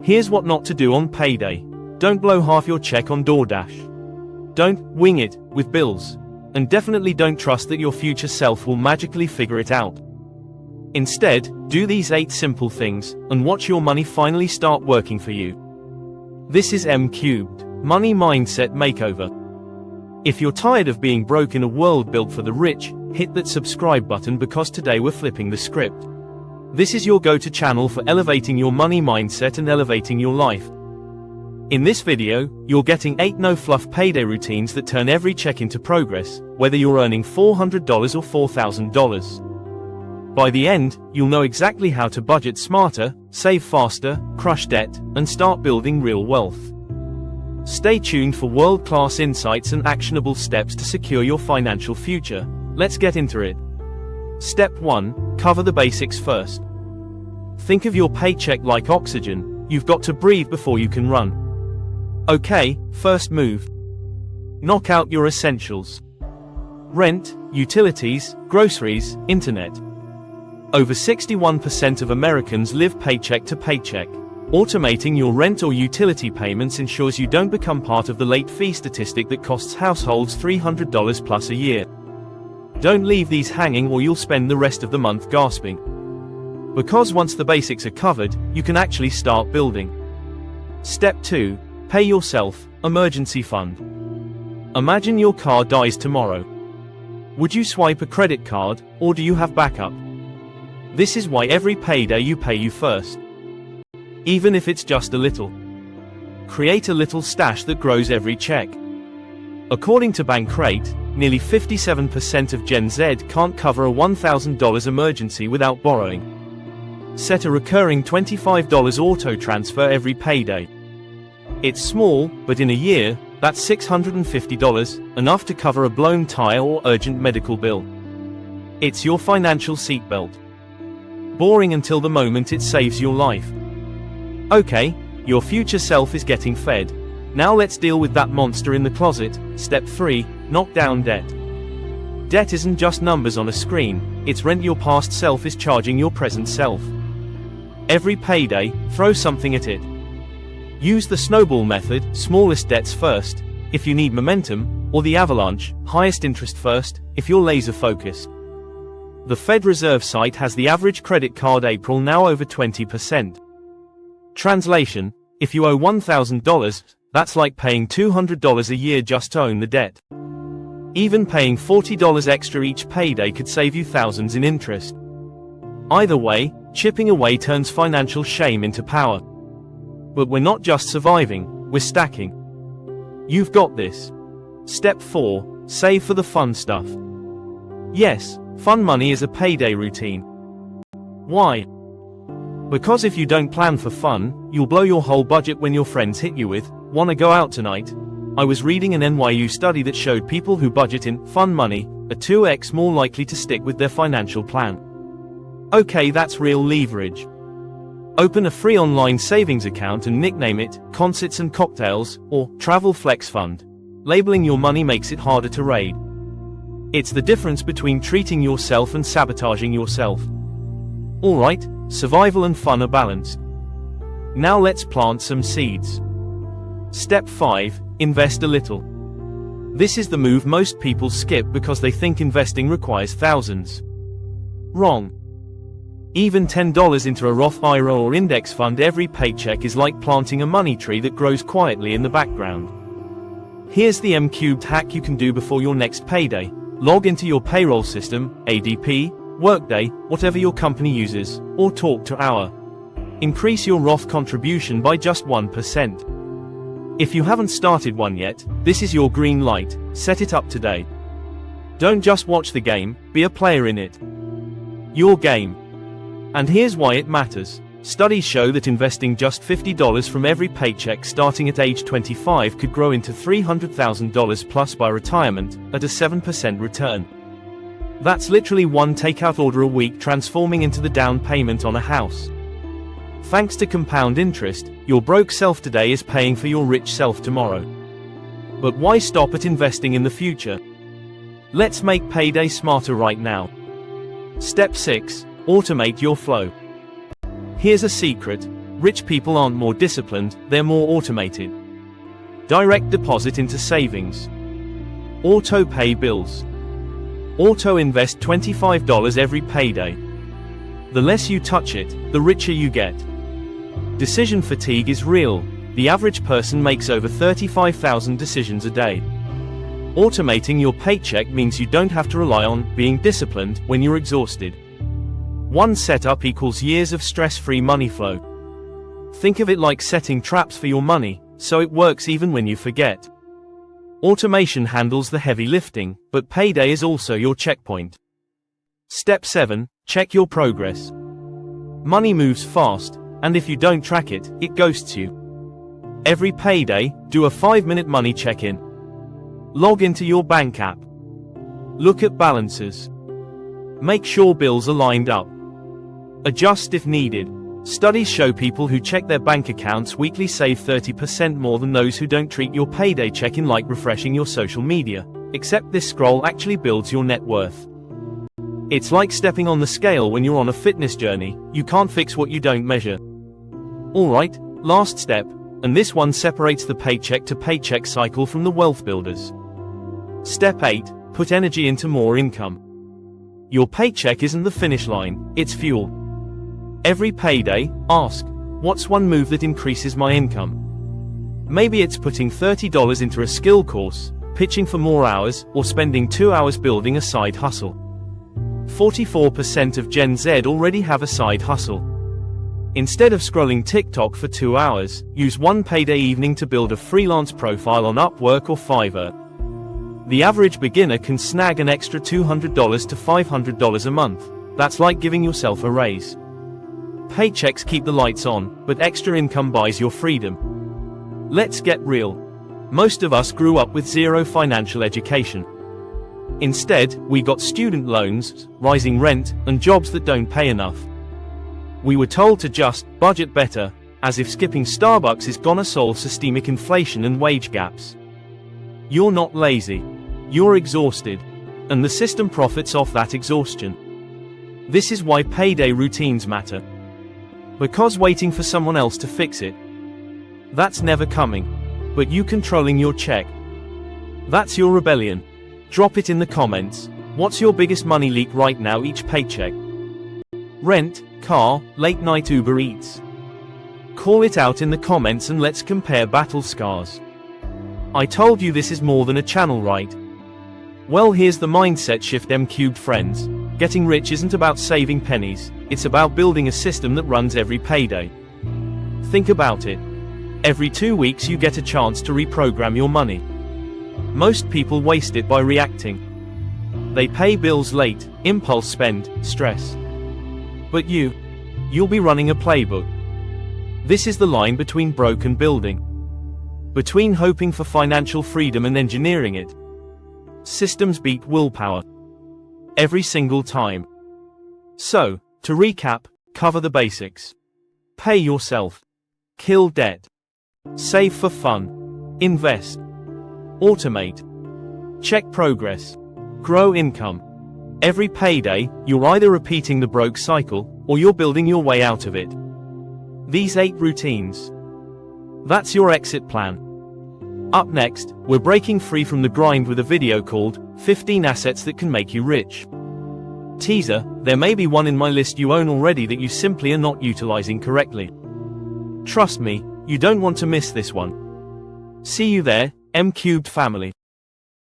Here's what not to do on payday. Don't blow half your check on DoorDash. Don't wing it with bills. And definitely don't trust that your future self will magically figure it out. Instead, do these 8 simple things, and watch your money finally start working for you. This is M Cubed, Money Mindset Makeover. If you're tired of being broke in a world built for the rich, hit that subscribe button because today we're flipping the script. This is your go-to channel for elevating your money mindset and elevating your life. In this video, you're getting 8 no-fluff payday routines that turn every check into progress, whether you're earning $400 or $4,000. By the end, you'll know exactly how to budget smarter, save faster, crush debt, and start building real wealth. Stay tuned for world-class insights and actionable steps to secure your financial future. Let's get into it. Step 1. Cover the basics first. Think of your paycheck like oxygen. You've got to breathe before you can run. Okay, first move. Knock out your essentials. Rent, utilities, groceries, internet. Over 61% of Americans live paycheck to paycheck. Automating your rent or utility payments ensures you don't become part of the late fee statistic that costs households $300 plus a year. Don't leave these hanging or you'll spend the rest of the month gasping. Because once the basics are covered, you can actually start building. Step 2. Pay yourself, emergency fund. Imagine your car dies tomorrow. Would you swipe a credit card, or do you have backup? This is why every payday you pay you first. Even if it's just a little. Create a little stash that grows every check. According to Bankrate, nearly 57% of Gen Z can't cover a $1,000 emergency without borrowing. Set a recurring $25 auto transfer every payday. It's small, but in a year, that's $650, enough to cover a blown tire or urgent medical bill. It's your financial seatbelt. Boring until the moment it saves your life. Okay, your future self is getting fed. Now let's deal with that monster in the closet. Step 3. Knock down debt. Debt isn't just numbers on a screen, it's rent your past self is charging your present self. Every payday, throw something at it. Use the snowball method, smallest debts first, if you need momentum, or the avalanche, highest interest first, if you're laser focused. The Fed Reserve site has the average credit card April now over 20%. Translation: if you owe $1,000, that's like paying $200 a year just to own the debt. Even paying $40 extra each payday could save you thousands in interest. Either way, chipping away turns financial shame into power. But we're not just surviving, we're stacking. You've got this. Step 4. Save for the fun stuff. Yes, fun money is a payday routine. Why? Because if you don't plan for fun, you'll blow your whole budget when your friends hit you with, "Wanna go out tonight?" I was reading an NYU study that showed people who budget in fun money are 2x more likely to stick with their financial plan. Okay, that's real leverage. Open a free online savings account and nickname it Concerts and Cocktails or Travel Flex Fund. Labeling your money makes it harder to raid. It's the difference between treating yourself and sabotaging yourself. Alright, survival and fun are balanced. Now let's plant some seeds. Step 5. Invest a little. This is the move most people skip because they think investing requires thousands. Wrong. Even $10 into a Roth IRA or index fund every paycheck is like planting a money tree that grows quietly in the background. Here's the M-cubed hack you can do before your next payday. Log into your payroll system, ADP, Workday, whatever your company uses, or talk to our. Increase your Roth contribution by just 1%. If you haven't started one yet, this is your green light. Set it up today. Don't just watch the game, be a player in it. Your game. And here's why it matters. Studies show that investing just $50 from every paycheck starting at age 25 could grow into $300,000 plus by retirement, at a 7% return. That's literally one takeout order a week transforming into the down payment on a house. Thanks to compound interest, your broke self today is paying for your rich self tomorrow. But why stop at investing in the future? Let's make payday smarter right now. Step 6. Automate your flow. Here's a secret. Rich people aren't more disciplined, they're more automated. Direct deposit into savings. Auto pay bills. Auto invest $25 every payday. The less you touch it, the richer you get. Decision fatigue is real. The average person makes over 35,000 decisions a day. Automating your paycheck means you don't have to rely on being disciplined when you're exhausted. One setup equals years of stress-free money flow. Think of it like setting traps for your money, so it works even when you forget. Automation handles the heavy lifting, but Payday is also your checkpoint. Step 7. Check your progress. Money moves fast, and if you don't track it, it ghosts you. Every payday, do a 5-minute money check-in. Log into your bank app. Look at balances. Make sure bills are lined up. Adjust if needed. Studies show people who check their bank accounts weekly save 30% more than those who don't treat your payday check-in like refreshing your social media, except this scroll actually builds your net worth. It's like stepping on the scale when you're on a fitness journey, you can't fix what you don't measure. Alright, last step, and this one separates the paycheck to paycheck cycle from the wealth builders. Step 8, put energy into more income. Your paycheck isn't the finish line, it's fuel. Every payday, ask, what's one move that increases my income? Maybe it's putting $30 into a skill course, pitching for more hours, or spending 2 hours building a side hustle. 44% of Gen Z already have a side hustle. Instead of scrolling TikTok for 2 hours, use one payday evening to build a freelance profile on Upwork or Fiverr. The average beginner can snag an extra $200 to $500 a month. That's like giving yourself a raise. Paychecks keep the lights on, but extra income buys your freedom. Let's get real. Most of us grew up with zero financial education. Instead, we got student loans, rising rent, and jobs that don't pay enough. We were told to just budget better, as if skipping Starbucks is gonna solve systemic inflation and wage gaps. You're not lazy. You're exhausted. And the system profits off that exhaustion. This is why payday routines matter. Because waiting for someone else to fix it, that's never coming. But you controlling your check, that's your rebellion. Drop it in the comments. What's your biggest money leak right now each paycheck? Rent, car, late night Uber Eats. Call it out in the comments and let's compare battle scars. I told you this is more than a channel, right? Well, here's the mindset shift, M-cubed friends. Getting rich isn't about saving pennies, it's about building a system that runs every payday. Think about it. Every 2 weeks you get a chance to reprogram your money. Most people waste it by reacting. They pay bills late, impulse spend, stress. But you'll be running a playbook. This is the line between broke and building. Between hoping for financial freedom and engineering it. Systems beat willpower. Every single time. So, to recap, cover the basics. Pay yourself. Kill debt. Save for fun. Invest. Automate. Check progress. Grow income. Every payday, you're either repeating the broke cycle, or you're building your way out of it. These 8 routines. That's your exit plan. Up next, we're breaking free from the grind with a video called 15 Assets That Can Make You Rich. Teaser, there may be one in my list you own already that you simply are not utilizing correctly. Trust me, you don't want to miss this one. See you there, M-cubed family.